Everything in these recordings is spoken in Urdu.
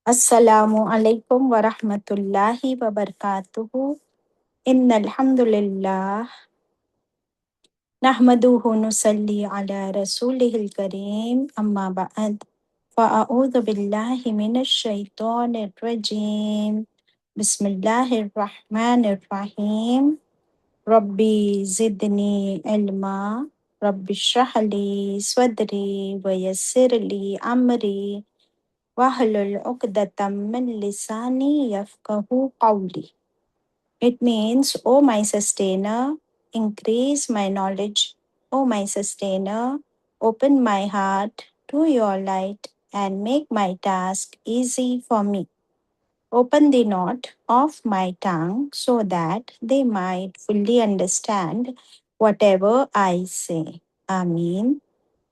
السلام علیکم ورحمۃ اللہ وبرکاتہ۔ ان الحمد للہ نحمدہ ونصلی علی رسولہ الکریم، اما بعد فاعوذ باللہ من الشیطان الرجیم، بسم اللہ الرحمن الرحیم۔ ربی زدنی علما، رب اشرح لی صدری ویسر لی امری وَاحْلُلْ عُقْدَةً مِّن لِّسَانِي يَفْقَهُوا قَوْلِي۔ It means, O my sustainer, increase my knowledge. O my sustainer, open my heart to your light and make my task easy for me. Open the knot of my tongue so that they might fully understand whatever I say. Ameen.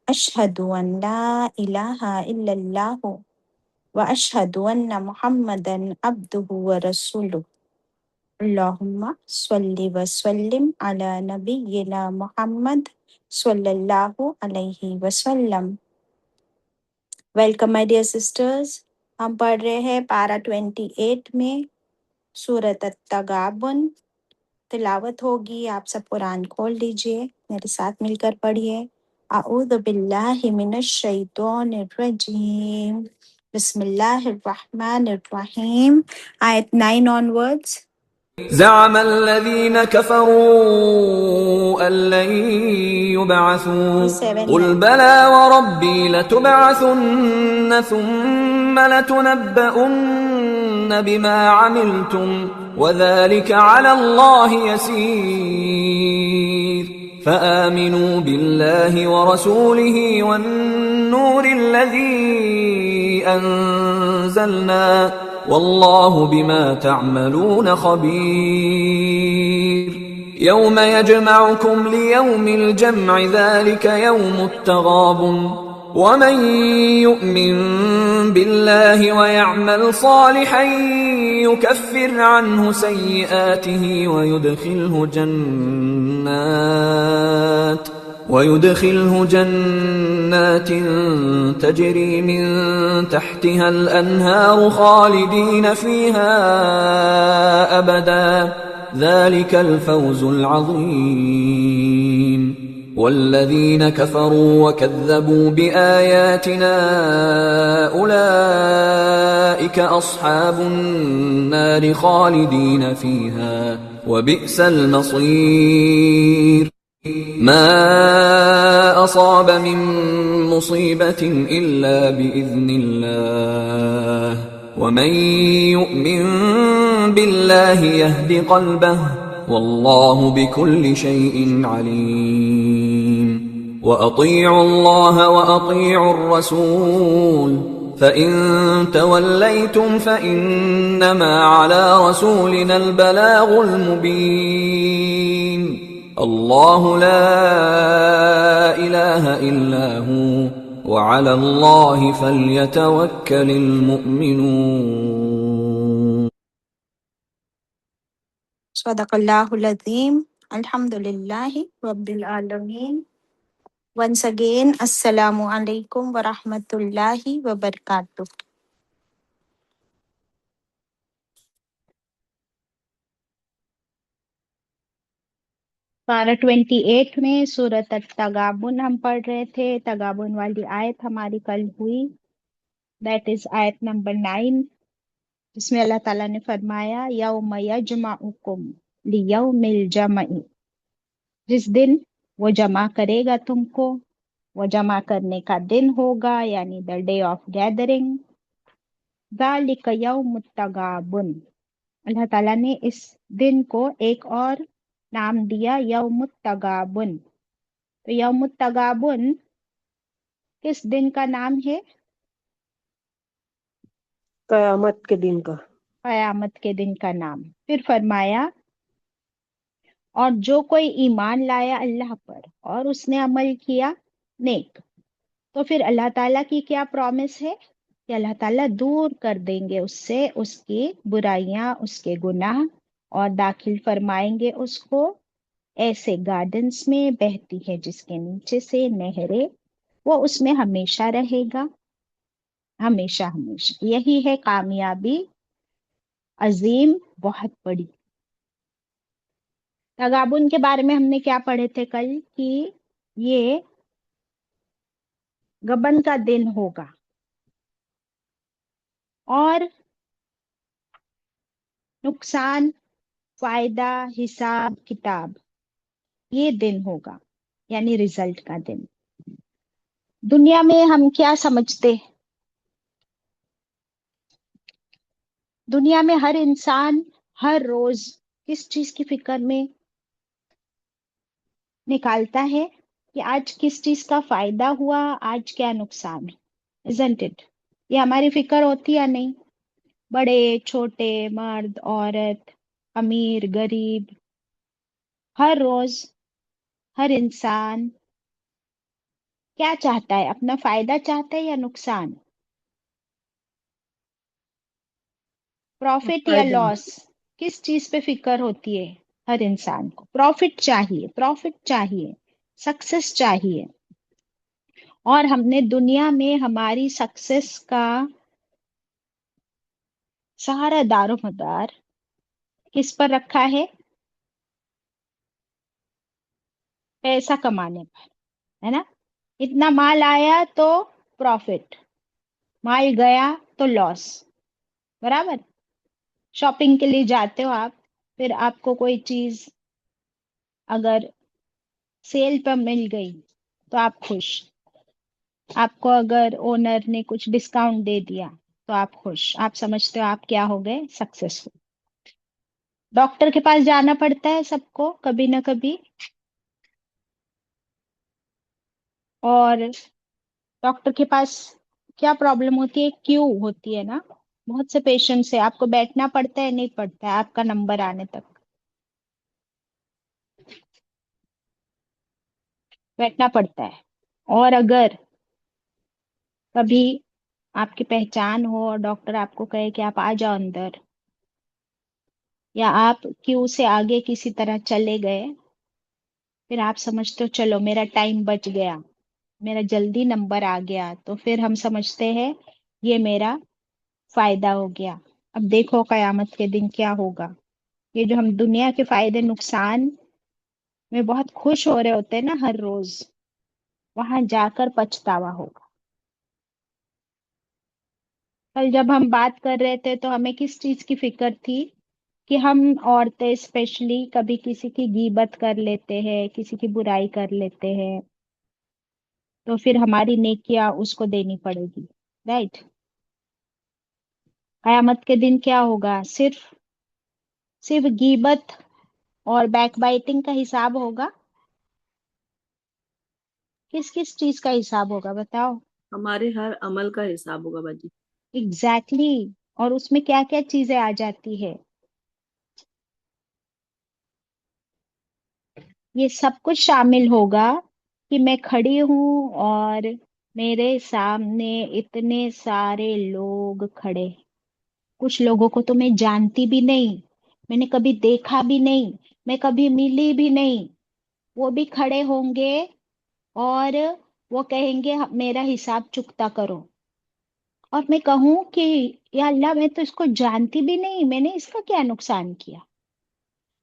Ashhadu an la ilaha illallah وَأَشْهَدُ أَنَّ مُحَمَّدًا عَبْدُهُ وَرَسُولُهُ۔ اللہم صلی وسلم علی نبینا محمد صلی اللہ علیہ وسلم۔ ویلکم مائی ڈیئر سسٹرز، ہم پڑھ رہے ہیں پارہ 28 میں سورۃ التغابن۔ تلاوت ہوگی، آپ سب قرآن کھول لیجئے، میرے ساتھ مل کر پڑھیے۔ اعوذ باللہ من الشیطان الرجیم، بسم اللہ الرحمن الرحیم۔ آیت 9 onwards۔ زعم الذين كفروا أن لن يبعثوا قل بلى وربي لتبعثن ثم لتنبؤن بما عملتم وذلك على الله يسير فآمنوا بالله ورسوله والنور الذي أنزلنا واللہ بما تعملون خبیر یوم یجمعکم لیوم الجمع ذلك یوم التغابن ومن یؤمن باللہ ویعمل صالحا یکفر عنہ سیئاته ويدخله جنات تجري من تحتها الأنهار خالدين فيها أبدا ذلك الفوز العظيم والذين كفروا وكذبوا بآياتنا أولئك أصحاب النار خالدين فيها وبئس المصير ما أصاب من مصيبة إلا بإذن الله ومن يؤمن بالله يهد قلبه والله بكل شيء عليم وأطيعوا الله وأطيعوا الرسول فإن توليتم فإنما على رسولنا البلاغ المبين اللہ لا الہ الا ہو وعلی اللہ فلیتوکل المؤمنون۔ صدق اللہ العظیم۔ الحمد للہ رب العالمین۔ Once again, السلام علیکم ورحمۃ اللہ وبرکاتہ۔ پارہ 28 میں سورۃ التغابن ہم پڑھ رہے تھے۔ تغابن والی آیت ہماری کل ہوئی، دیٹ از آیت نمبر 9، جس میں اللہ تعالیٰ نے فرمایا یوم یجمعکم لیوم الجمع، جس دن وہ جمع کرے گا تم کو، وہ جمع کرنے کا دن ہوگا، یعنی دا ڈے آف گیدرنگ۔ ذالک یوم التغابن، اللہ تعالیٰ نے اس دن کو ایک اور نام دیا یوم التغابن۔ تو یوم التغابن کس دن کا نام ہے؟ قیامت کے دن کا، قیامت کے دن کا نام۔ پھر فرمایا اور جو کوئی ایمان لایا اللہ پر اور اس نے عمل کیا نیک، تو پھر اللہ تعالیٰ کی کیا پرومس ہے کہ اللہ تعالیٰ دور کر دیں گے اس سے اس کی برائیاں، اس کے گناہ، اور داخل فرمائیں گے اس کو ایسے گارڈنز میں بہتی ہے جس کے نیچے سے نہریں، وہ اس میں ہمیشہ رہے گا۔ ہمیشہ ہمیشہ یہی ہے کامیابی عظیم، بہت بڑی۔ تغابن کے بارے میں ہم نے کیا پڑھے تھے کل، کہ یہ گبن کا دن ہوگا اور نقصان، فائدہ، حساب کتاب، یہ دن ہوگا، یعنی رزلٹ کا دن۔ دنیا میں ہم کیا سمجھتے، دنیا میں ہر انسان ہر روز کس چیز کی فکر میں نکالتا ہے کہ آج کس چیز کا فائدہ ہوا، آج کیا نقصان، isn't it؟ یہ ہماری فکر ہوتی یا نہیں؟ بڑے چھوٹے، مرد عورت، امیر غریب، ہر روز ہر انسان کیا چاہتا ہے؟ اپنا فائدہ چاہتا ہے یا نقصان؟ پروفٹ یا فائدہ۔ لاس، کس چیز پہ فکر ہوتی ہے ہر انسان کو؟ پروفٹ چاہیے، پروفٹ چاہیے، سکسس چاہیے۔ اور ہم نے دنیا میں ہماری سکسس کا سارا دار و مدار کس پر رکھا ہے؟ پیسہ کمانے پر، ہے نا؟ اتنا مال آیا تو پروفٹ، مال گیا تو لاس، برابر؟ شاپنگ کے لیے جاتے ہو آپ، پھر آپ کو کوئی چیز اگر سیل پر مل گئی تو آپ خوش، آپ کو اگر اونر نے کچھ ڈسکاؤنٹ دے دیا تو آپ خوش، آپ سمجھتے ہو آپ کیا ہو گئے؟ سکسیسفل۔ ڈاکٹر کے پاس جانا پڑتا ہے سب کو کبھی نہ کبھی، اور ڈاکٹر کے پاس کیا پرابلم ہوتی ہے؟ کیو ہوتی ہے نا، بہت سے پیشنٹ سے آپ کو بیٹھنا پڑتا ہے، نہیں پڑتا ہے آپ کا نمبر آنے تک؟ بیٹھنا پڑتا ہے۔ اور اگر کبھی آپ کی پہچان ہو اور ڈاکٹر آپ کو کہے کہ آپ آ جاؤ اندر، یا آپ کیو سے آگے کسی طرح چلے گئے، پھر آپ سمجھتے ہو چلو میرا ٹائم بچ گیا، میرا جلدی نمبر آ گیا، تو پھر ہم سمجھتے ہیں یہ میرا فائدہ ہو گیا۔ اب دیکھو قیامت کے دن کیا ہوگا۔ یہ جو ہم دنیا کے فائدے نقصان میں بہت خوش ہو رہے ہوتے ہیں نا ہر روز، وہاں جا کر پچھتاوا ہوگا۔ کل جب ہم بات کر رہے تھے تو ہمیں کس چیز کی فکر تھی؟ کہ ہم عورتیں اسپیشلی کبھی کسی کی غیبت کر لیتے ہیں، کسی کی برائی کر لیتے ہیں، تو پھر ہماری نیکیاں اس کو دینی پڑے گی، رائٹ؟ قیامت کے دن کیا ہوگا؟ صرف غیبت اور بیک بائٹنگ کا حساب ہوگا؟ کس کس چیز کا حساب ہوگا بتاؤ؟ ہمارے ہر عمل کا حساب ہوگا باجی۔ ایگزیکٹلی۔ اور اس میں کیا کیا چیزیں آ جاتی ہے؟ یہ سب کچھ شامل ہوگا کہ میں کھڑی ہوں اور میرے سامنے اتنے سارے لوگ کھڑے، کچھ لوگوں کو تو میں جانتی بھی نہیں، میں نے کبھی دیکھا بھی نہیں، میں کبھی ملی بھی نہیں، وہ بھی کھڑے ہوں گے اور وہ کہیں گے میرا حساب چکتا کرو۔ اور میں کہوں کہ یا اللہ میں تو اس کو جانتی بھی نہیں، میں نے اس کا کیا نقصان کیا؟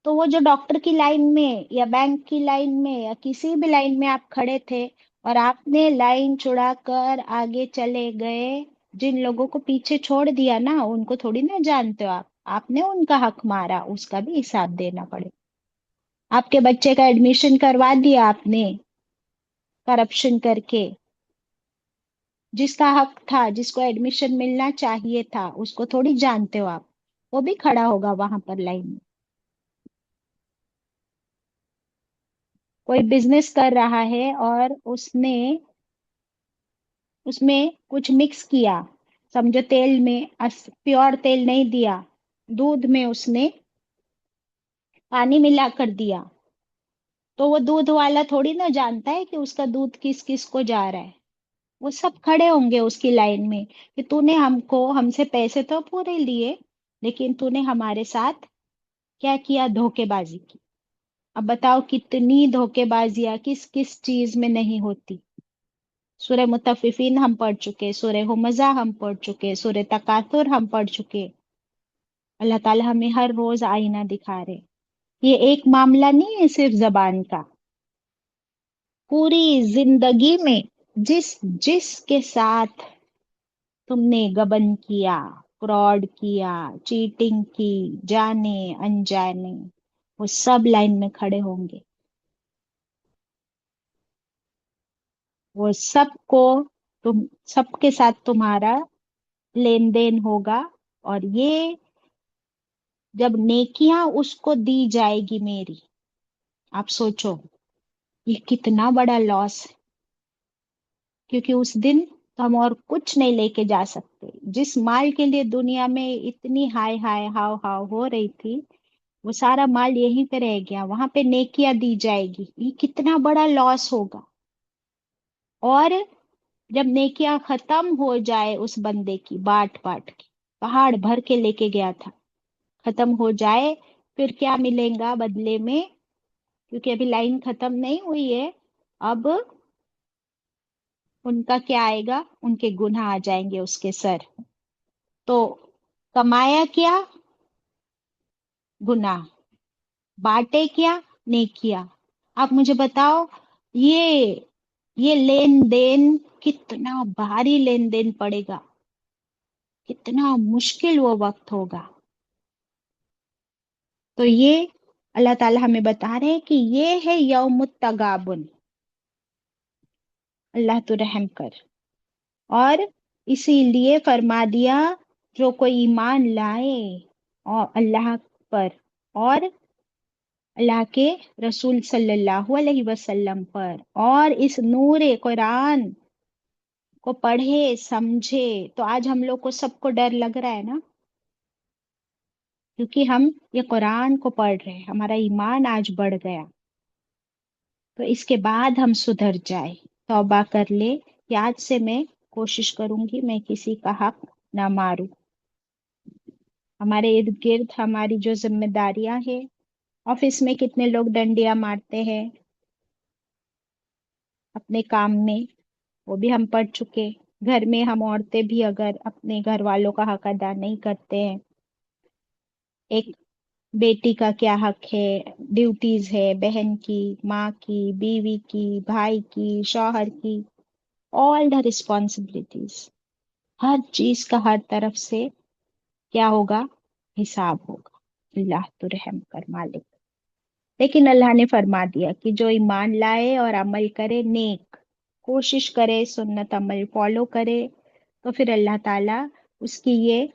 تو وہ جو ڈاکٹر کی لائن میں یا بینک کی لائن میں یا کسی بھی لائن میں آپ کھڑے تھے اور آپ نے لائن چڑا کر آگے چلے گئے، جن لوگوں کو پیچھے چھوڑ دیا نا ان کو تھوڑی نہ جانتے ہو آپ نے ان کا حق مارا، اس کا بھی حساب دینا پڑے۔ آپ کے بچے کا ایڈمیشن کروا دیا آپ نے کرپشن کر کے، جس کا حق تھا، جس کو ایڈمیشن ملنا چاہیے تھا، اس کو تھوڑی جانتے ہو آپ، وہ بھی کھڑا ہوگا وہاں پر لائن میں۔ کوئی بزنس کر رہا ہے اور اس میں کچھ مکس کیا، سمجھو تیل میں پیور تیل نہیں دیا، دودھ میں اس نے پانی ملا کر دیا، تو وہ دودھ والا تھوڑی نہ جانتا ہے کہ اس کا دودھ کس کس کو جا رہا ہے۔ وہ سب کھڑے ہوں گے اس کی لائن میں کہ تو نے ہم سے پیسے تو پورے لیے، لیکن تو نے ہمارے ساتھ کیا کیا؟ دھوکے بازی کی۔ اب بتاؤ کتنی دھوکے بازیاں کس کس چیز میں نہیں ہوتی؟ سورہ متففین ہم پڑھ چکے، سورہ ہمزہ ہم پڑھ چکے، سورہ تکاثر ہم پڑھ چکے۔ اللہ تعالیٰ ہمیں ہر روز آئینہ دکھا رہے۔ یہ ایک معاملہ نہیں ہے صرف زبان کا، پوری زندگی میں جس جس کے ساتھ تم نے گبن کیا، فراڈ کیا، چیٹنگ کی، جانے انجانے، وہ سب لائن میں کھڑے ہوں گے، وہ سب کو تم سب کے ساتھ تمہارا لین دین ہوگا۔ اور یہ جب نیکیاں اس کو دی جائے گی میری، آپ سوچو یہ کتنا بڑا لاس ہے، کیونکہ اس دن تو ہم اور کچھ نہیں لے کے جا سکتے۔ جس مال کے لیے دنیا میں اتنی ہائے ہائے ہاؤ ہاؤ ہو رہی تھی، وہ سارا مال یہیں پہ رہ گیا، وہاں پہ نیکیاں دی جائے گی، یہ کتنا بڑا لاس ہوگا۔ اور جب نیکیاں ختم ہو جائے اس بندے کی، بانٹ بانٹ کے پہاڑ بھر کے لے کے گیا تھا، ختم ہو جائے، پھر کیا ملے گا بدلے میں؟ کیونکہ ابھی لائن ختم نہیں ہوئی ہے، اب ان کا کیا آئے گا؟ ان کے گناہ آ جائیں گے اس کے سر۔ تو کمایا کیا؟ گناہ۔ بانٹے کیا؟ نیکیا۔ آپ مجھے بتاؤ، یہ یہ لین دین کتنا بھاری لین دین پڑے گا، کتنا مشکل وہ وقت ہوگا۔ تو یہ اللہ تعالیٰ ہمیں بتا رہے ہیں کہ یہ ہے یوم التغابن۔ اللہ تو رحم کر۔ اور اسی لیے فرما دیا جو کوئی ایمان لائے اور اللہ پر اور اللہ کے رسول صلی اللہ علیہ وسلم پر، اور اس نور قرآن کو پڑھے سمجھے۔ تو آج ہم لوگ کو سب کو ڈر لگ رہا ہے نا، کیونکہ ہم یہ قرآن کو پڑھ رہے ہیں، ہمارا ایمان آج بڑھ گیا۔ تو اس کے بعد ہم سدھر جائے، توبہ کر لے کہ آج سے میں کوشش کروں گی میں کسی کا حق نہ ماروں۔ ہمارے ارد گرد ہماری جو ذمہ داریاں ہیں، آفس میں کتنے لوگ ڈنڈیاں مارتے ہیں اپنے کام میں، وہ بھی ہم پڑھ چکے۔ گھر میں ہم عورتیں بھی اگر اپنے گھر والوں کا حق ادا نہیں کرتے ہیں، ایک بیٹی کا کیا حق ہے، ڈیوٹیز ہے، بہن کی، ماں کی، بیوی کی، بھائی کی، شوہر کی، آل دا رسپانسبلٹیز، ہر چیز کا ہر طرف سے کیا ہوگا؟ حساب ہوگا۔ اللہ تو رحم کر مالک۔ لیکن اللہ نے فرما دیا کہ جو ایمان لائے اور عمل کرے نیک، کوشش کرے سنت عمل فالو کرے، تو پھر اللہ تعالیٰ اس کی یہ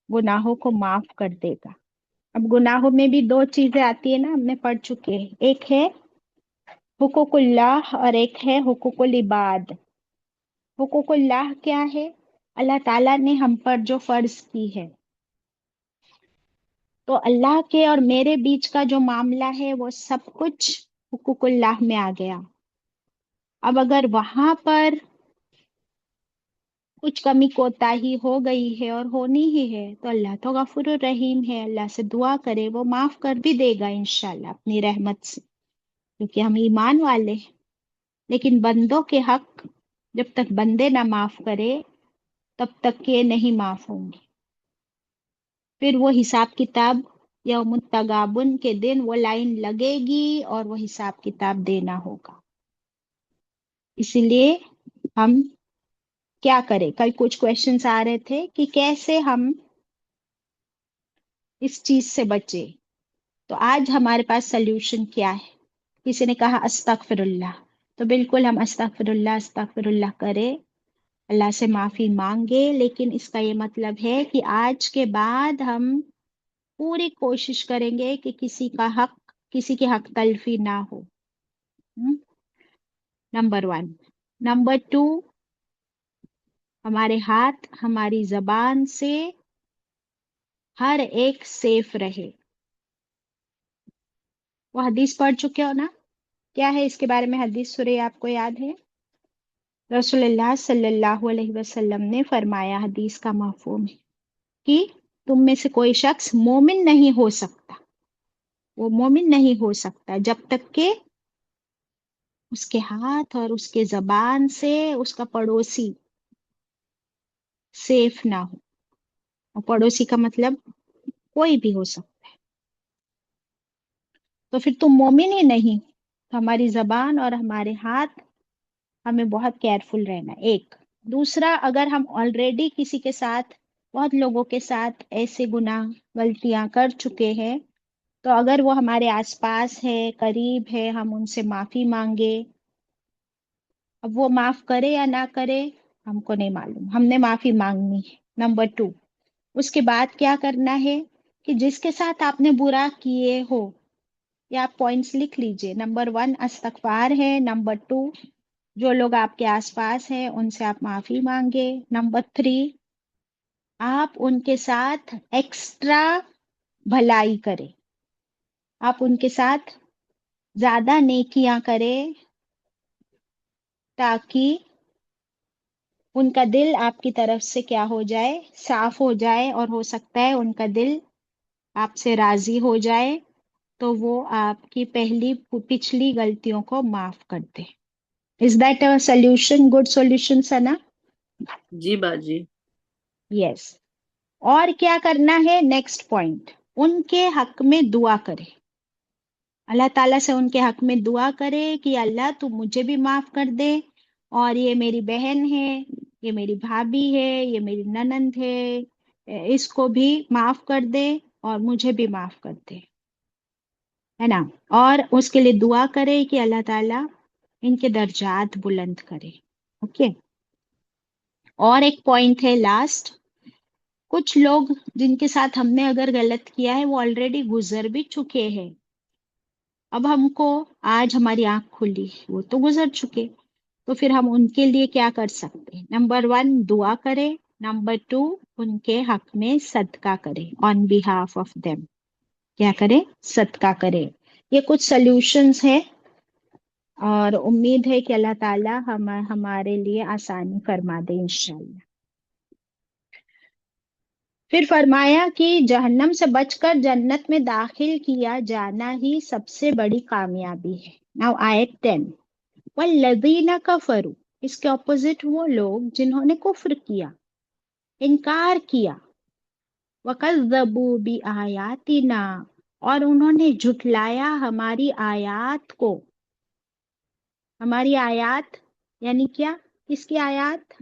گناہوں کو معاف کر دے گا۔ اب گناہوں میں بھی دو چیزیں آتی ہیں نا، ہم نے پڑھ چکے ہیں، ایک ہے حقوق اللہ اور ایک ہے حقوق العباد۔ حقوق اللہ کیا ہے؟ اللہ تعالیٰ نے ہم پر جو فرض کی ہے، تو اللہ کے اور میرے بیچ کا جو معاملہ ہے وہ سب کچھ حقوق اللہ میں آ گیا۔ اب اگر وہاں پر کچھ کمی کوتاہی ہو گئی ہے اور ہونی ہی ہے، تو اللہ تو غفور الرحیم ہے، اللہ سے دعا کرے وہ معاف کر بھی دے گا انشاءاللہ اپنی رحمت سے، کیونکہ ہم ایمان والے ہیں۔ لیکن بندوں کے حق جب تک بندے نہ معاف کرے تب تک یہ نہیں معاف ہوں گے۔ پھر وہ حساب کتاب یوم التغابن کے دن وہ لائن لگے گی اور وہ حساب کتاب دینا ہوگا۔ اسی لیے ہم کیا کریں؟ کل کچھ کویشچنس آ رہے تھے کہ کیسے ہم اس چیز سے بچے، تو آج ہمارے پاس سلیوشن کیا ہے؟ کسی نے کہا استغفر اللہ، تو بالکل ہم استغفر اللہ کرے، اللہ سے معافی مانگے، لیکن اس کا یہ مطلب ہے کہ آج کے بعد ہم پوری کوشش کریں گے کہ کسی کے حق تلفی نہ ہو۔ نمبر 1۔ نمبر 2، ہمارے ہاتھ ہماری زبان سے ہر ایک سیف رہے۔ وہ حدیث پڑھ چکے ہو نا، کیا ہے اس کے بارے میں حدیث؟ سورہ آپ کو یاد ہے؟ رسول اللہ صلی اللہ علیہ وسلم نے فرمایا، حدیث کا مفہوم ہے کہ تم میں سے کوئی شخص مومن نہیں ہو سکتا، وہ مومن نہیں ہو سکتا جب تک کہ اس کے ہاتھ اور اس کے زبان سے اس کا پڑوسی سیف نہ ہو. اور پڑوسی کا مطلب کوئی بھی ہو سکتا ہے. تو پھر تم مومن ہی نہیں. تو ہماری زبان اور ہمارے ہاتھ ہمیں بہت کیئرفل رہنا ہے. ایک دوسرا، اگر ہم آلریڈی کسی کے ساتھ، بہت لوگوں کے ساتھ ایسے گناہ غلطیاں کر چکے ہیں، تو اگر وہ ہمارے آس پاس ہے، قریب ہے، ہم ان سے معافی مانگے. اب وہ معاف کرے یا نہ کرے ہم کو نہیں معلوم، ہم نے معافی مانگنی ہے. نمبر 2، اس کے بعد کیا کرنا ہے کہ جس کے ساتھ آپ نے برا کیے ہو، یا آپ پوائنٹس لکھ لیجئے. نمبر 1 استغفار ہے. نمبر 2 جو لوگ آپ کے آس پاس ہیں ان سے آپ معافی مانگے. نمبر 3 آپ ان کے ساتھ ایکسٹرا بھلائی کریں، آپ ان کے ساتھ زیادہ نیکیاں کریں تاکہ ان کا دل آپ کی طرف سے کیا ہو جائے، صاف ہو جائے، اور ہو سکتا ہے ان کا دل آپ سے راضی ہو جائے تو وہ آپ کی پچھلی غلطیوں کو معاف کر دے. Is that a solution, good solution سنا؟ جی باجی. یس. اور کیا کرنا ہے؟ نیکسٹ پوائنٹ، ان کے حق میں دعا کرے. اللہ تعالیٰ سے ان کے حق میں دعا کرے کہ اللہ تو مجھے بھی معاف کر دے، اور یہ میری بہن ہے، یہ میری بھابھی ہے، یہ میری ننند ہے، اس کو بھی معاف کر دے اور مجھے بھی معاف کر دے، ہے نا. اور اس کے لیے دعا کرے کہ اللہ تعالیٰ ان کے درجات بلند کرے. اوکے. اور ایک پوائنٹ ہے لاسٹ، کچھ لوگ جن کے ساتھ ہم نے اگر غلط کیا ہے وہ آلریڈی گزر بھی چکے ہیں. اب ہم کو آج ہماری آنکھ کھلی، وہ تو گزر چکے، تو پھر ہم ان کے لیے کیا کر سکتے ہیں؟ نمبر 1 دعا کرے. نمبر 2 ان کے حق میں صدقہ کرے، آن behalf آف them. کیا کرے؟ صدقہ کرے. یہ کچھ سلیوشنز ہے، اور امید ہے کہ اللہ تعالی ہمارے لیے آسانی فرما دے انشاءاللہ. پھر فرمایا کہ جہنم سے بچ کر جنت میں داخل کیا جانا ہی سب سے بڑی کامیابی ہے. ناؤ آیت 10، والذین کفروا، اس کے اپوزٹ وہ لوگ جنہوں نے کفر کیا، انکار کیا، وکذبوا بآیاتنا، اور انہوں نے جھٹلایا ہماری آیات کو. ہماری آیات یعنی کیا؟ کس کی آیات؟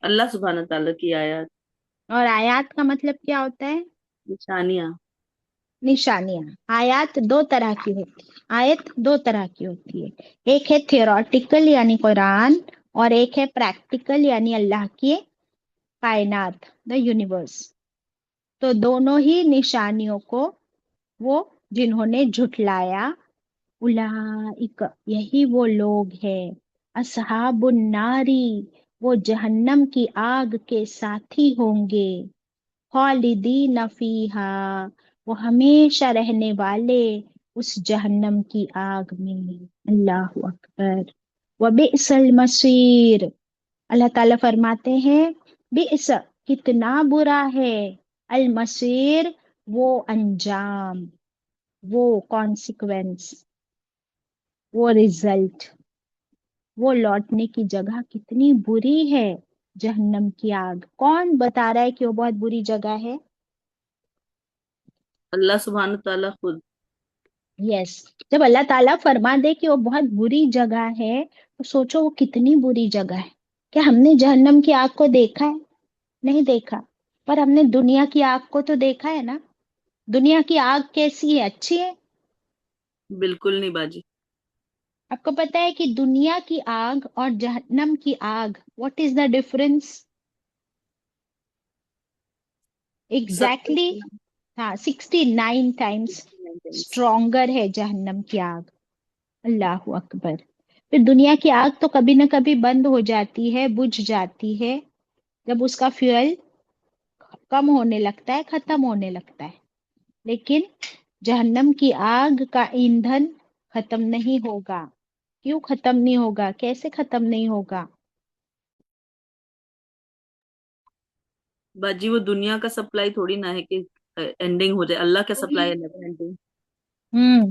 اللہ سبحانہ تعالیٰ کی آیات، اور آیات کا مطلب کیا ہوتا ہے؟ نشانیاں. نشانیاں. آیات دو طرح کی ہوتی ہے. آیت دو طرح کی ہوتی ہے، ایک ہے تھیورٹیکل یعنی قرآن، اور ایک ہے پریکٹیکل یعنی اللہ کی کائنات، دا یونیورس. تو دونوں ہی نشانیوں کو وہ جنہوں نے جھٹلایا، اولئک، یہی وہ لوگ ہیں، اصحاب الناری، وہ جہنم کی آگ کے ساتھی ہوں گے، خالدین فیہا، وہ ہمیشہ رہنے والے اس جہنم کی آگ میں. اللہ اکبر. وبئس المصیر، اللہ تعالیٰ فرماتے ہیں بئس، کتنا برا ہے، المصیر، وہ انجام، وہ کانسیکوینس، وہ ریزلٹ، وہ لوٹنے کی جگہ کتنی بری ہے جہنم کی آگ. کون بتا رہا ہے کہ وہ بہت بری جگہ ہے؟ اللہ سبحانہ تعالیٰ خود. یس. جب اللہ تعالیٰ فرما دے کہ وہ بہت بری جگہ ہے تو سوچو وہ کتنی بری جگہ ہے. کیا ہم نے جہنم کی آگ کو دیکھا ہے؟ نہیں دیکھا، پر ہم نے دنیا کی آگ کو تو دیکھا ہے نا. دنیا کی آگ کیسی ہے؟ اچھی ہے؟ بالکل نہیں باجی. آپ کو پتا ہے کہ دنیا کی آگ اور جہنم کی آگ، what is the difference? Exactly, ہاں، 69 ٹائمس اسٹرانگر ہے جہنم کی آگ. اللہ اکبر. پھر دنیا کی آگ تو کبھی نہ کبھی بند ہو جاتی ہے، بجھ جاتی ہے، جب اس کا فیول کم ہونے لگتا ہے، ختم ہونے لگتا ہے. لیکن جہنم کی آگ کا ایندھن ختم نہیں ہوگا. کیوں ختم نہیں ہوگا؟ کیسے ختم نہیں ہوگا؟ باجی وہ دنیا کا سپلائی تھوڑی نہ ہے کہ اینڈنگ ہو جائے. اللہ کا سپلائی ہے نیور اینڈنگ. ہوں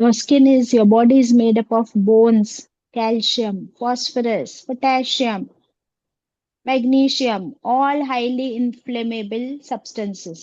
Your skin is, your body is made up of bones, calcium, phosphorus, potassium, magnesium, all highly inflammable substances.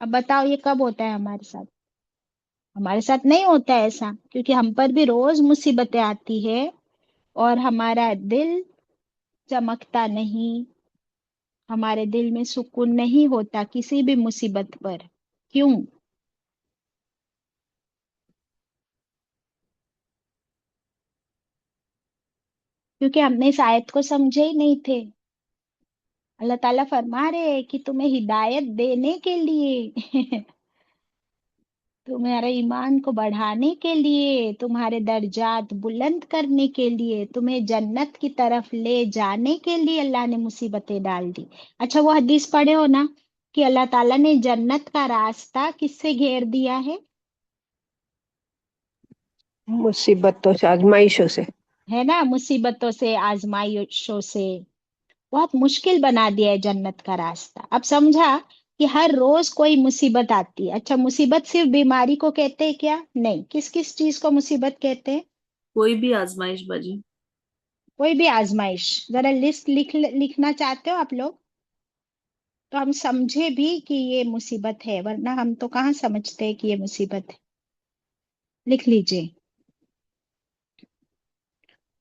اب بتاؤ یہ کب ہوتا ہے ہمارے ساتھ؟ ہمارے ساتھ نہیں ہوتا ہے ایسا، کیونکہ ہم پر بھی روز مصیبتیں آتی ہے اور ہمارا دل چمکتا نہیں، ہمارے دل میں سکون نہیں ہوتا کسی بھی مصیبت پر. کیوں؟ کیونکہ ہم نے اس آیت کو سمجھے ہی نہیں تھے. اللہ تعالیٰ فرما رہے ہیں کہ تمہیں ہدایت دینے کے لیے تمہارے ایمان کو بڑھانے کے لیے، تمہارے درجات بلند کرنے کے لیے، تمہیں جنت کی طرف لے جانے کے لیے اللہ نے مصیبتیں ڈال دی. اچھا وہ حدیث پڑھے ہو نا کہ اللہ تعالیٰ نے جنت کا راستہ کس سے گھیر دیا مصیبتوں سے، آزمائشوں سے. ہے نا؟ مصیبتوں سے، آزمائشوں سے. بہت مشکل بنا دیا ہے جنت کا راستہ. اب سمجھا کہ ہر روز کوئی مصیبت آتی ہے. اچھا مصیبت صرف بیماری کو کہتے ہیں کیا؟ نہیں. کس کس چیز کو مصیبت کہتے ہیں؟ کوئی بھی آزمائش باجی. کوئی بھی آزمائش. ذرا لسٹ لکھنا چاہتے ہو آپ لوگ تو ہم سمجھے بھی کہ یہ مصیبت ہے، ورنہ ہم تو کہاں سمجھتے ہیں کہ یہ مصیبت ہے. لکھ لیجئے.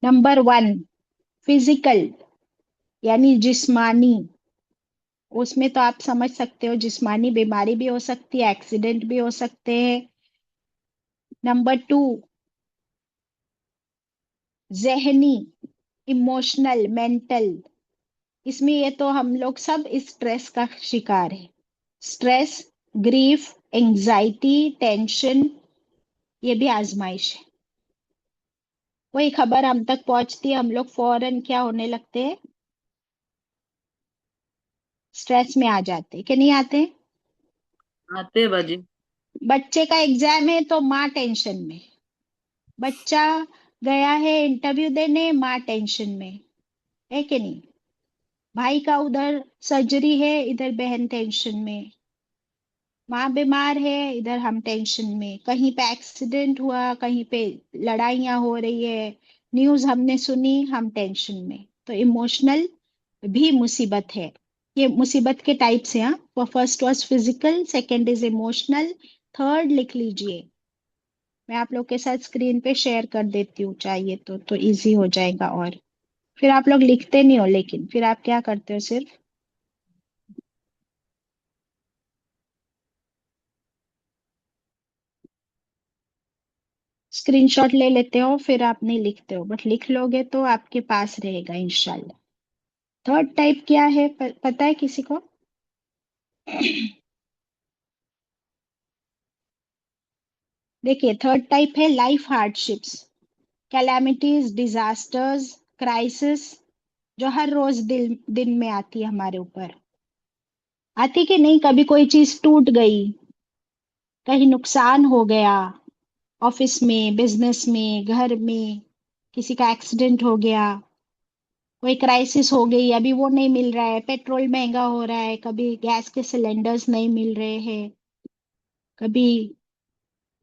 نمبر 1 فزیکل، یعنی جسمانی. اس میں تو آپ سمجھ سکتے ہو جسمانی بیماری بھی ہو سکتی ہے، ایکسیڈنٹ بھی ہو سکتے ہیں. نمبر 2 ذہنی، ایموشنل، مینٹل. اس میں یہ تو ہم لوگ سب اسٹریس کا شکار ہے. اسٹریس، گریف، انگزائٹی، ٹینشن، یہ بھی آزمائش ہے. کوئی خبر ہم تک پہنچتی ہے ہم لوگ فوراً کیا ہونے لگتے ہیں؟ اسٹریس میں آ جاتے کہ نہیں آتے؟ آتے باجی. بچے کا ایگزام ہے تو ماں ٹینشن میں، بچہ گیا ہے انٹرویو دینے، ماں ٹینشن میں، ہے کہ نہیں؟ بھائی کا ادھر سرجری ہے، ادھر بہن ٹینشن میں، ماں بیمار ہے، ادھر ہم ٹینشن میں، کہیں پہ ایکسیڈنٹ ہوا، کہیں پہ لڑائیاں ہو رہی ہے، نیوز ہم نے سنی، ہم ٹینشن میں. تو ایموشنل بھی مصیبت ہے. یہ مصیبت کے ٹائپس ہیں. ہاں first was physical, second is emotional, third لکھ لیجئے. میں آپ لوگ کے ساتھ اسکرین پہ شیئر کر دیتی ہوں چاہیے تو ایزی ہو جائے گا. اور پھر آپ لوگ لکھتے نہیں ہو، لیکن پھر آپ کیا کرتے ہو؟ صرف اسکرین شاٹ لے لیتے ہو، پھر آپ نہیں لکھتے ہو، بٹ لکھ لو گے تو آپ کے پاس رہے گا انشاءاللہ. تھرڈ ٹائپ کیا ہے پتہ ہے کسی کو؟ دیکھیے تھرڈ ٹائپ ہے life hardships, calamities, disasters, crisis, جو ہر روز دن میں آتی ہے ہمارے اوپر. آتی کہ نہیں؟ کبھی کوئی چیز ٹوٹ گئی، کہیں نقصان ہو گیا، آفس میں، بزنس میں، گھر میں، کسی کا ایکسیڈنٹ ہو گیا، کوئی کرائسس ہو گئی، ابھی وہ نہیں مل رہا ہے، پیٹرول مہنگا ہو رہا ہے، کبھی گیس کے سلنڈرز نہیں مل رہے ہیں، کبھی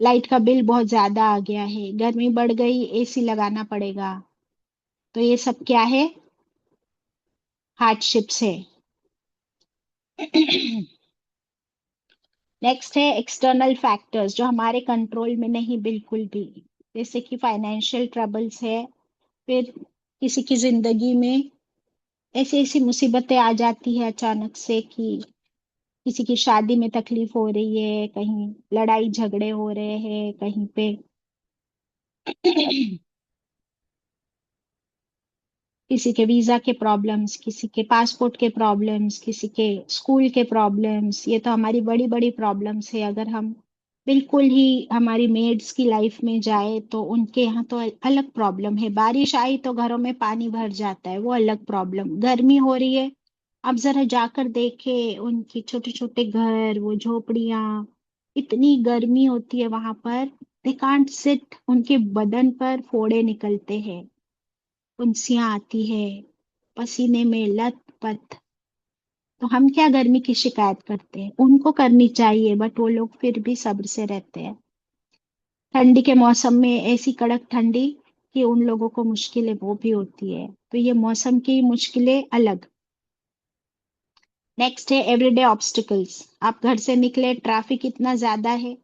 لائٹ کا بل بہت زیادہ آ گیا ہے، گرمی بڑھ گئی، اے سی لگانا پڑے گا. تو یہ سب کیا ہے؟ ہارڈ شپس ہے. نیکسٹ ہے ایکسٹرنل فیکٹرز، جو ہمارے کنٹرول میں نہیں بالکل بھی، جیسے کہ فائنینشیل ٹربلز ہے. پھر کسی کی زندگی میں ایسی ایسی مصیبتیں آ جاتی ہے اچانک سے کہ کسی کی شادی میں تکلیف ہو رہی ہے، کہیں لڑائی جھگڑے ہو رہے ہیں، کہیں پہ کسی کے ویزا کے پرابلمس، کسی کے پاسپورٹ کے پرابلمس، کسی کے اسکول کے پرابلمس. یہ تو ہماری بڑی بڑی پرابلمس ہے. اگر ہم بالکل ہی ہماری میڈس کی لائف میں جائے تو ان کے یہاں تو الگ پرابلم ہے. بارش آئی تو گھروں میں پانی بھر جاتا ہے، وہ الگ پرابلم. گرمی ہو رہی ہے، اب ذرا جا کر دیکھے ان کی چھوٹے چھوٹے گھر، وہ جھوپڑیاں، اتنی گرمی ہوتی ہے وہاں پر، دے کانٹ سٹ، ان کے بدن پر پھوڑے نکلتے ہیں، پنسیاں آتی ہے، پسینے میں لت پت. تو ہم کیا گرمی کی شکایت کرتے ہیں؟ ان کو کرنی چاہیے، بٹ وہ لوگ پھر بھی صبر سے رہتے ہیں. ٹھنڈی کے موسم میں ایسی کڑک ٹھنڈی کہ ان لوگوں کو مشکلیں وہ بھی ہوتی ہے. تو یہ موسم کی مشکلیں الگ. نیکسٹ ہے ایوری ڈے آبسٹیکلس. آپ گھر سے نکلے، ٹریفک اتنا زیادہ ہے،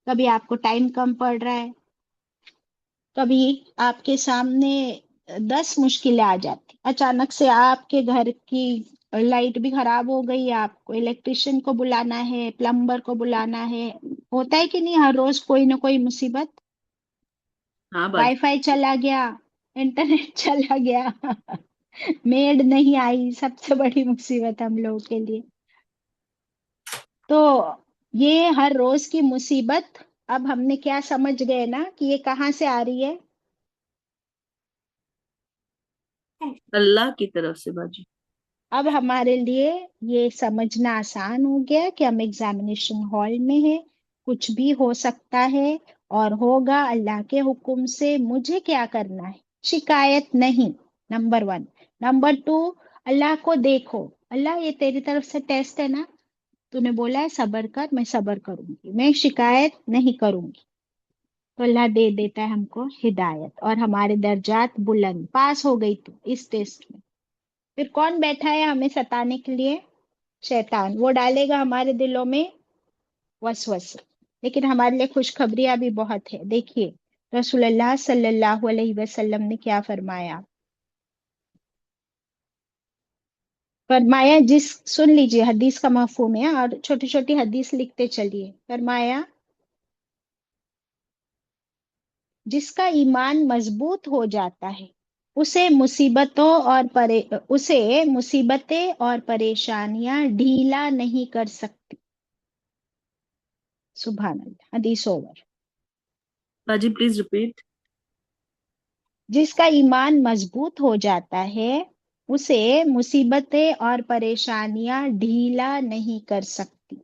کبھی آپ کو ٹائم کم پڑ رہا ہے، کبھی آپ کے سامنے 10 مشکلیں آ جاتی، اچانک سے آپ کے گھر کی لائٹ بھی خراب ہو گئی، آپ کو الیکٹریشین کو بلانا ہے، پلمبر کو بلانا ہے. ہوتا ہے کہ نہیں ہر روز کوئی نہ کوئی مصیبت. ہاں وائی باجی. فائی چلا گیا، انٹرنیٹ چلا گیا، میڈ نہیں آئی، سب سے بڑی مصیبت ہم لوگوں کے لیے. تو یہ ہر روز کی مصیبت اب ہم نے کیا سمجھ گئے نا کہ یہ کہاں سے آ رہی ہے؟ اللہ کی طرف سے باجی. اب ہمارے لیے یہ سمجھنا آسان ہو گیا کہ ہم ایگزامینیشن ہال میں ہیں، کچھ بھی ہو سکتا ہے اور ہوگا اللہ کے حکم سے. مجھے کیا کرنا ہے؟ شکایت نہیں، نمبر 1. نمبر 2، اللہ کو دیکھو، اللہ یہ تیری طرف سے ٹیسٹ ہے نا، تو نے بولا ہے صبر کر، میں صبر کروں گی، میں شکایت نہیں کروں گی. تو اللہ دے دیتا ہے ہم کو ہدایت اور ہمارے درجات بلند. پاس ہو گئی تو اس ٹیسٹ میں، پھر کون بیٹھا ہے ہمیں ستانے کے لیے؟ شیطان. وہ ڈالے گا ہمارے دلوں میں وسوسے. لیکن ہمارے لیے خوشخبریاں بھی بہت ہے. دیکھیے رسول اللہ صلی اللہ علیہ وسلم نے کیا فرمایا. فرمایا سن لیجئے حدیث کا مفہوم ہے اور چھوٹی چھوٹی حدیث لکھتے چلیے. فرمایا جس کا ایمان مضبوط ہو جاتا ہے اسے مصیبتیں اور پریشانیاں ڈھیلا نہیں کر سکتی. سبحان اللہ. حدیث اوور. باجی پلیز ریپیٹ. جس کا ایمان مضبوط ہو جاتا ہے اسے مصیبتیں اور پریشانیاں ڈھیلا نہیں کر سکتی.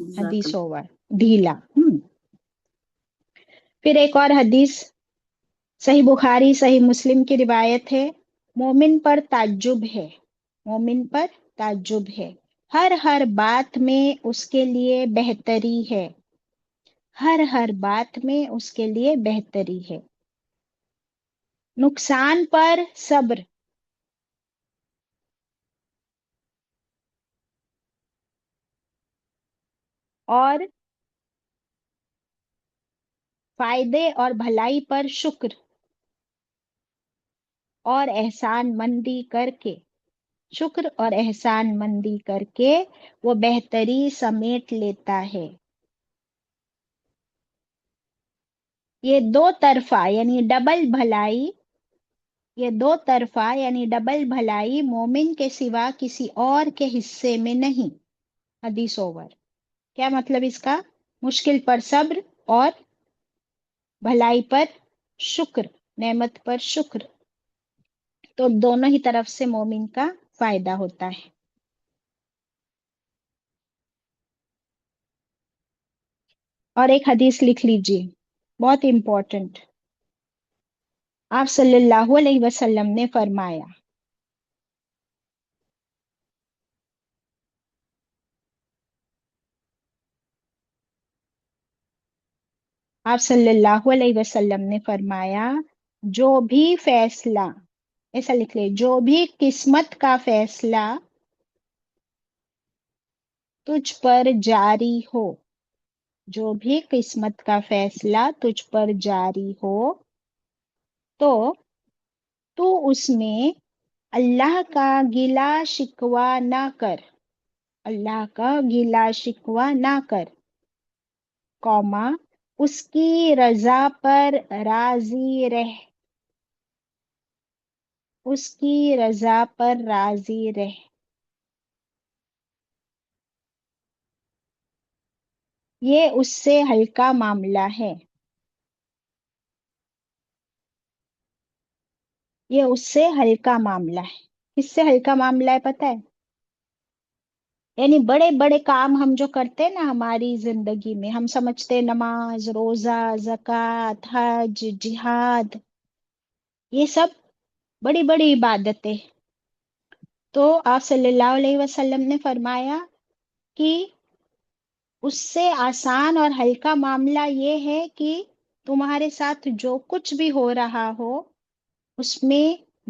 حدیث اوور. ڈھیلا. پھر ایک اور حدیث صحیح بخاری صحیح مسلم کی روایت ہے. مومن پر تعجب ہے، مومن پر تعجب ہے، ہر بات میں اس کے لیے بہتری ہے، ہر بات میں اس کے لیے بہتری ہے. نقصان پر صبر، اور فائدے اور بھلائی پر شکر اور احسان مندی کر کے، شکر اور احسان مندی کر کے وہ بہتری سمیٹ لیتا ہے. یہ دو طرفہ یعنی ڈبل بھلائی، یہ دو طرفہ یعنی ڈبل بھلائی مومن کے سوا کسی اور کے حصے میں نہیں. حدیث اوور. کیا مطلب اس کا؟ مشکل پر صبر اور بھلائی پر شکر، نعمت پر شکر، تو دونوں ہی طرف سے مومن کا فائدہ ہوتا ہے. اور ایک حدیث لکھ لیجئے بہت امپورٹنٹ. آپ صلی اللہ علیہ وسلم نے فرمایا، آپ صلی اللہ علیہ وسلم نے فرمایا جو بھی فیصلہ، ایسا لکھ لے، جو بھی قسمت کا فیصلہ تجھ پر جاری ہو، جو بھی قسمت کا فیصلہ تجھ پر جاری ہو تو اس میں اللہ کا گلا شکوہ نہ کر، اللہ کا گلا شکوہ نہ کر، قوما اس کی رضا پر راضی رہ، اس کی رضا پر راضی رہ. یہ اس سے ہلکا معاملہ ہے، یہ اس سے ہلکا معاملہ ہے. کس سے ہلکا معاملہ ہے پتہ ہے؟ یعنی بڑے بڑے کام ہم جو کرتے ہیں نا ہماری زندگی میں، ہم سمجھتے ہیں نماز، روزہ، زکوٰۃ، حج، جہاد، یہ سب بڑی بڑی عبادتیں. تو آپ صلی اللہ علیہ وسلم نے فرمایا کہ اس سے آسان اور ہلکا معاملہ یہ ہے کہ تمہارے ساتھ جو کچھ بھی ہو رہا ہو اس میں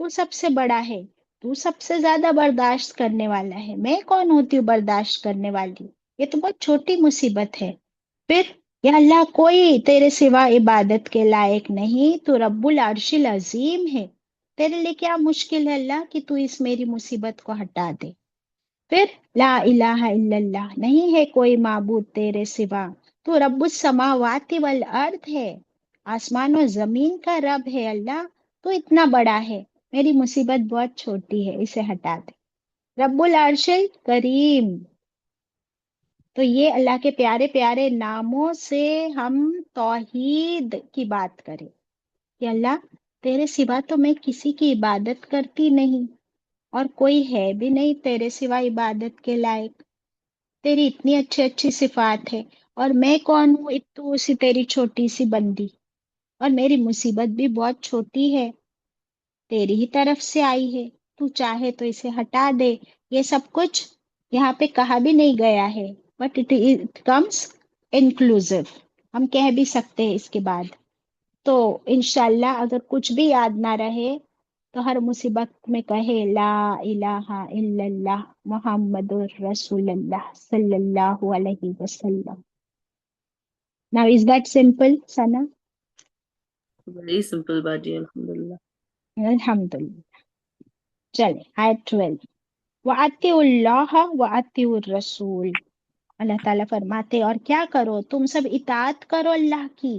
تو سب سے بڑا ہے، تو سب سے زیادہ برداشت کرنے والا ہے، میں کون ہوتی ہوں برداشت کرنے والی؟ یہ تو بہت چھوٹی مصیبت ہے۔ پھر یا اللہ کوئی تیرے سوا عبادت کے لائق نہیں، تو رب العرش العظیم ہے، تیرے لیے کیا مشکل ہے اللہ کہ تو اس میری مصیبت کو ہٹا دے۔ پھر لا الہ الا اللہ، نہیں ہے کوئی معبود تیرے سوا، تو رب السماوات والارض ہے، آسمان و زمین کا رب ہے اللہ، تو اتنا بڑا ہے، میری مصیبت بہت چھوٹی ہے، اسے ہٹا دے۔ رب العرش کریم، تو یہ اللہ کے پیارے پیارے ناموں سے ہم توحید کی بات کریں کہ اللہ تیرے سوا تو میں کسی کی عبادت کرتی نہیں، اور کوئی ہے بھی نہیں تیرے سوا عبادت کے لائق، تیری اتنی اچھی اچھی صفات ہے، اور میں کون ہوں، ایک تو اسی تیری چھوٹی سی بندی، اور میری مصیبت بھی بہت چھوٹی ہے، تیری ہی طرف سے آئی ہے، تو چاہے تو اسے ہٹا دے۔ یہ سب کچھ یہاں پہ کہا بھی نہیں گیا ہے، بٹ اٹ کمس انکلوزیو، ہم کہہ بھی سکتے ہیں اس کے بعد۔ تو انشاءاللہ اگر کچھ بھی یاد نہ رہے تو ہر مصیبت میں کہے لا الہ الا اللہ محمد رسول اللہ صلی اللہ علیہ وسلم۔ Now is that simple, Sana? Very simple باجی، الحمدللہ۔ الحمدللہ۔ چلے آیت 12، وَأَطِیعُوا اللَّهَ وَأَطِیعُوا الرَّسُولَ، اللہ تعالیٰ فرماتے اور کیا کرو، تم سب اطاعت کرو اللہ کی۔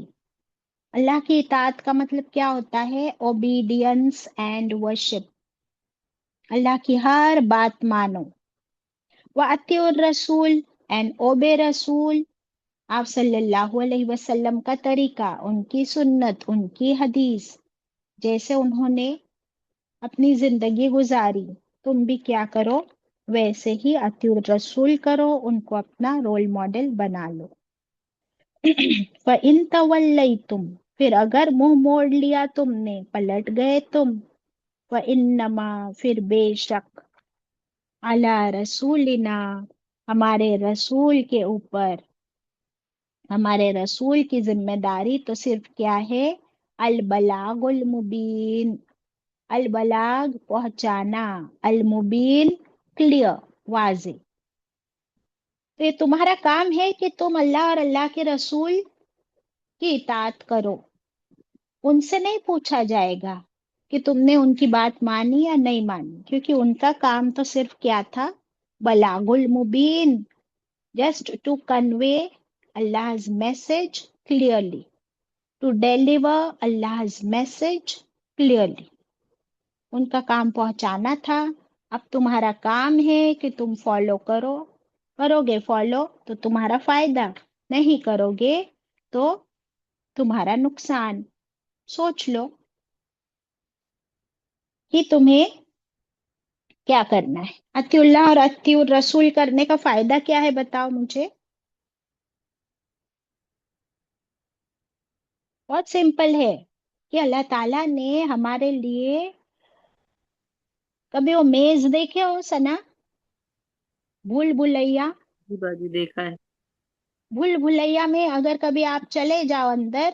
اللہ کی اطاعت کا مطلب کیا ہوتا ہے؟ اوبیڈینس اینڈ ورشپ، اللہ کی ہر بات مانو۔ وَأَطِیعُوا الرَّسُولَ اینڈ اوبے رسول، آپ صلی اللہ علیہ وسلم کا طریقہ، ان کی سنت، ان کی حدیث، جیسے انہوں نے اپنی زندگی گزاری، تم بھی کیا کرو، ویسے ہی اطیع الرسول کرو، ان کو اپنا رول ماڈل بنا لو۔ فَإِن تَوَلَّيْتُمْ، پھر اگر منہ موڑ لیا تم نے، پلٹ گئے تم، فَإِنَّمَا، پھر بے شک، عَلَى رَسُولِنَا، ہمارے رسول کے اوپر، ہمارے رسول کی ذمہ داری تو صرف کیا ہے؟ البلاغ المبین، البلاغ پہنچانا، المبین کلیئر، واضح۔ تو یہ تمہارا کام ہے کہ تم اللہ اور اللہ کے رسول کی اطاعت کرو، ان سے نہیں پوچھا جائے گا کہ تم نے ان کی بات مانی یا نہیں مانی، کیونکہ ان کا کام تو صرف کیا تھا؟ بلاغ المبین، just to convey Allah's message clearly, to deliver Allah's message clearly. ان کا کام پہنچانا تھا، اب تمہارا کام ہے کہ تم فالو کرو، کرو گے فالو تو تمہارا فائدہ، نہیں کرو گے تو تمہارا نقصان۔ سوچ لو کہ تمہیں کیا کرنا ہے۔ اطیع اللہ اور اطیع الرسول کرنے کا فائدہ کیا ہے، بتاؤ مجھے۔ بہت سمپل ہے کہ اللہ تعالیٰ نے ہمارے لیے، کبھی وہ میز دیکھے ہو سنا، بھول بھلیا؟ جی باجی دیکھا ہے۔ بھول بھلیا میں اگر کبھی آپ چلے جاؤ اندر،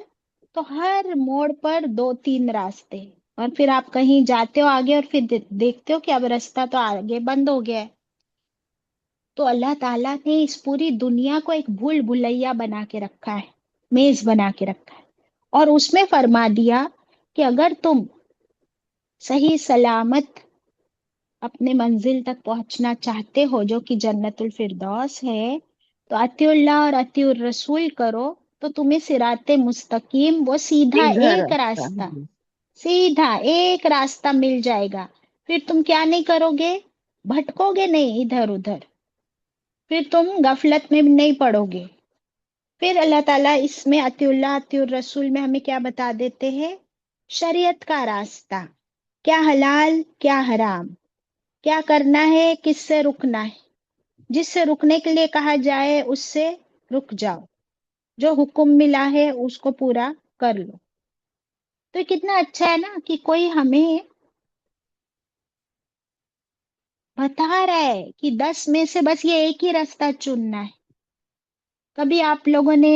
تو ہر موڑ پر دو تین راستے، اور پھر آپ کہیں جاتے ہو آگے، اور پھر دیکھتے ہو کہ اب راستہ تو آگے بند ہو گیا ہے۔ تو اللہ تعالیٰ نے اس پوری دنیا کو ایک بھول بھلیا بنا کے رکھا ہے، میز بنا کے رکھا ہے، اور اس میں فرما دیا کہ اگر تم صحیح سلامت اپنے منزل تک پہنچنا چاہتے ہو، جو کہ جنت الفردوس ہے، تو اطیع اللہ اور اطیع الرسول کرو، تو تمہیں صراط مستقیم، وہ سیدھا سیدھا ایک راستہ راستہ، سیدھا ایک راستہ مل جائے گا۔ پھر تم کیا نہیں کرو گے؟ بھٹکو گے نہیں ادھر ادھر، پھر تم غفلت میں نہیں پڑو گے۔ پھر اللہ تعالیٰ اس میں اطیع اللہ اطیع الرسول میں ہمیں کیا بتا دیتے ہیں؟ شریعت کا راستہ، کیا حلال کیا حرام، کیا کرنا ہے کس سے رکنا ہے، جس سے رکنے کے لیے کہا جائے اس سے رک جاؤ، جو حکم ملا ہے اس کو پورا کر لو۔ تو یہ کتنا اچھا ہے نا کہ کوئی ہمیں بتا رہا ہے کہ 10 میں سے بس یہ ایک ہی راستہ چننا ہے۔ کبھی آپ لوگوں نے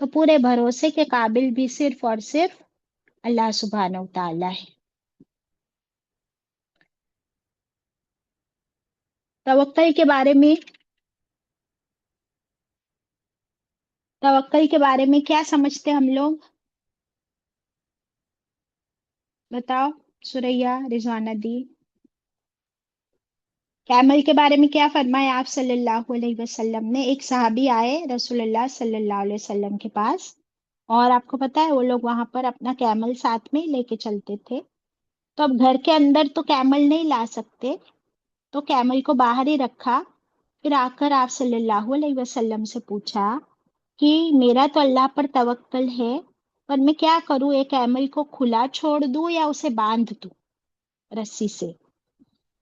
تو پورے بھروسے کے قابل بھی صرف اور صرف اللہ سبحانہ و تعالیٰ ہے۔ توکل کے بارے میں کیا سمجھتے ہم لوگ؟ بتاؤ سوریا، رضوانہ دی۔ کیمل کے بارے میں کیا فرمایا آپ صلی اللہ علیہ وسلم نے؟ ایک صحابی آئے رسول اللہ صلی اللہ علیہ وسلم کے پاس، اور آپ کو پتا ہے وہ لوگ وہاں پر اپنا کیمل ساتھ میں لے کے چلتے تھے، تو اب گھر کے اندر تو کیمل نہیں لا سکتے، تو کیمل کو باہر ہی رکھا۔ پھر آ کر آپ صلی اللہ علیہ وسلم سے پوچھا کہ میرا تو اللہ پر توکل ہے، پر میں کیا کروں، ایک کیمل کو کھلا چھوڑ دوں یا اسے باندھ دوں رسی سے؟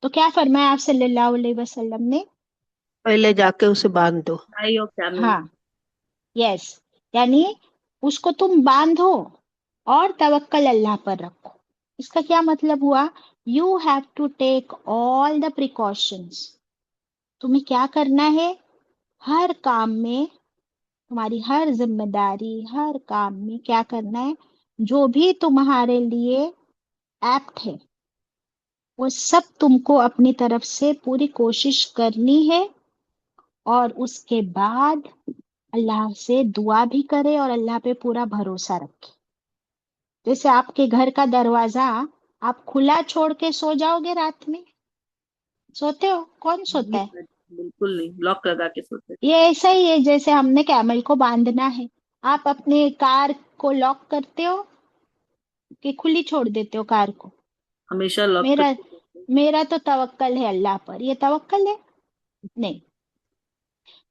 تو کیا فرمایا آپ صلی اللہ علیہ وسلم نے؟ پہلے جا کے اسے باندھ دو۔ آئی اور کیمل۔ ہاں، یس، یعنی اس کو تم باندھو اور توکل اللہ پر رکھو۔ اس کا کیا مطلب ہوا؟ You have to take all the precautions. تمہیں کیا کرنا ہے؟ ہر کام میں، تمہاری ہر ذمہ داری، ہر کام میں کیا کرنا ہے؟ جو بھی تمہارے لیے ایپٹ ہے وہ سب تم کو اپنی طرف سے پوری کوشش کرنی ہے، اور اس کے بعد اللہ سے دعا بھی کرے اور اللہ پہ پورا بھروسہ رکھے۔ جیسے آپ کے گھر کا دروازہ آپ کھلا چھوڑ کے سو جاؤ گے، رات میں سوتے ہو؟ کون سوتا ہے؟ بالکل نہیں، لاک لگا کے سوتے۔ یہ ایسا ہی ہے جیسے ہم نے کیمل کو باندھنا ہے۔ آپ اپنے کار کو لاک کرتے ہو کہ کھلی چھوڑ دیتے ہو کار کو؟ ہمیشہ لاک میرا کر۔ میرا تو توکل ہے اللہ پر، یہ توکل ہے؟ نہیں۔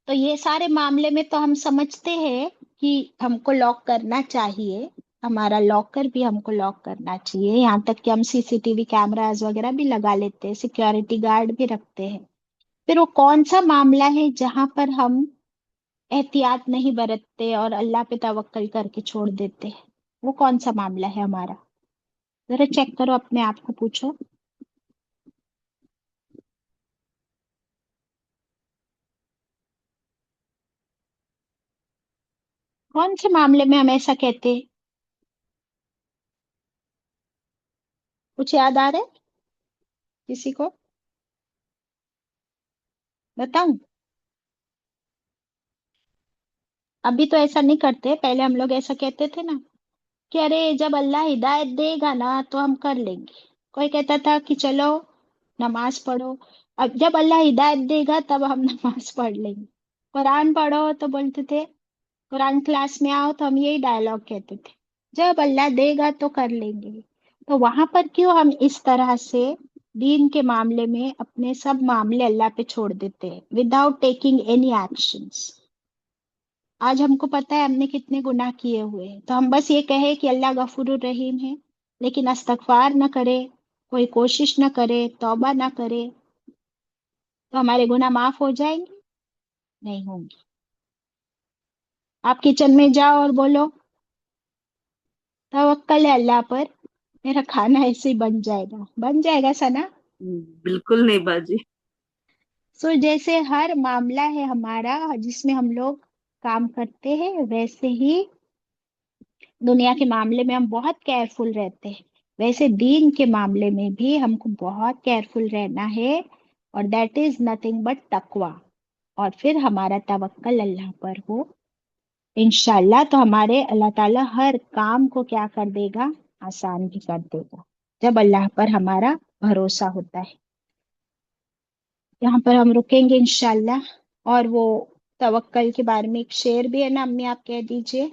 تو یہ سارے معاملے میں تو ہم سمجھتے ہیں کہ ہم کو لاک کرنا چاہیے، ہمارا لاکر بھی ہم کو لاک کرنا چاہیے، یہاں تک کہ ہم CCTV کیمراز وغیرہ بھی لگا لیتے ہیں، سیکیورٹی گارڈ بھی رکھتے ہیں۔ پھر وہ کون سا معاملہ ہے جہاں پر ہم احتیاط نہیں برتتے اور اللہ پہ توکل کر کے چھوڑ دیتے ہیں؟ وہ کون سا معاملہ ہے ہمارا؟ ذرا چیک کرو، اپنے آپ کو پوچھو۔ کون سے معاملے میں ہم ایسا کہتے ہیں؟ کچھ یاد آ رہا ہے کسی کو؟ بتاؤں؟ ابھی تو ایسا نہیں کرتے، پہلے ہم لوگ ایسا کہتے تھے نا کہ ارے جب اللہ ہدایت دے گا نا تو ہم کر لیں گے۔ کوئی کہتا تھا کہ چلو نماز پڑھو، اب جب اللہ ہدایت دے گا تب ہم نماز پڑھ لیں گے۔ قرآن پڑھو تو بولتے تھے، قرآن کلاس میں آؤ تو ہم یہی ڈائلاگ کہتے تھے، جب اللہ دے گا تو کر لیں گے۔ تو وہاں پر کیوں ہم اس طرح سے دین کے معاملے میں اپنے سب معاملے اللہ پہ چھوڑ دیتے ہیں وداؤٹ ٹیکنگ اینی ایکشنس؟ آج ہم کو پتا ہے ہم نے کتنے گناہ کیے ہوئے ہیں، تو ہم بس یہ کہے کہ اللہ غفور الرحیم ہے، لیکن استغفار نہ کرے، کوئی کوشش نہ کرے، توبہ نہ کرے، تو ہمارے گناہ معاف ہو جائیں گے؟ نہیں ہوں گے۔ آپ کچن میں جاؤ اور بولو توکل ہے اللہ پر، میرا کھانا ایسے ہی بن جائے گا سنا؟ بالکل نہیں باجی۔ سو جیسے ہر معاملہ ہے ہمارا جس میں ہم لوگ کام کرتے ہیں، ویسے ہی دنیا کے معاملے میں ہم بہت کیئرفل رہتے ہیں، ویسے دین کے معاملے میں بھی ہم کو بہت کیئرفل رہنا ہے، اور دیٹ از نتھنگ بٹ تقوی۔ اور پھر ہمارا توکل اللہ پر ہو انشاءاللہ، تو ہمارے اللہ تعالیٰ ہر کام کو کیا کر دے گا؟ آسان بھی کر دے گا، جب اللہ پر ہمارا بھروسہ ہوتا ہے۔ یہاں پر ہم رکیں گے انشاءاللہ، اور وہ توکل کے بارے میں ایک شعر بھی ہے نا امی، آپ کہہ دیجئے۔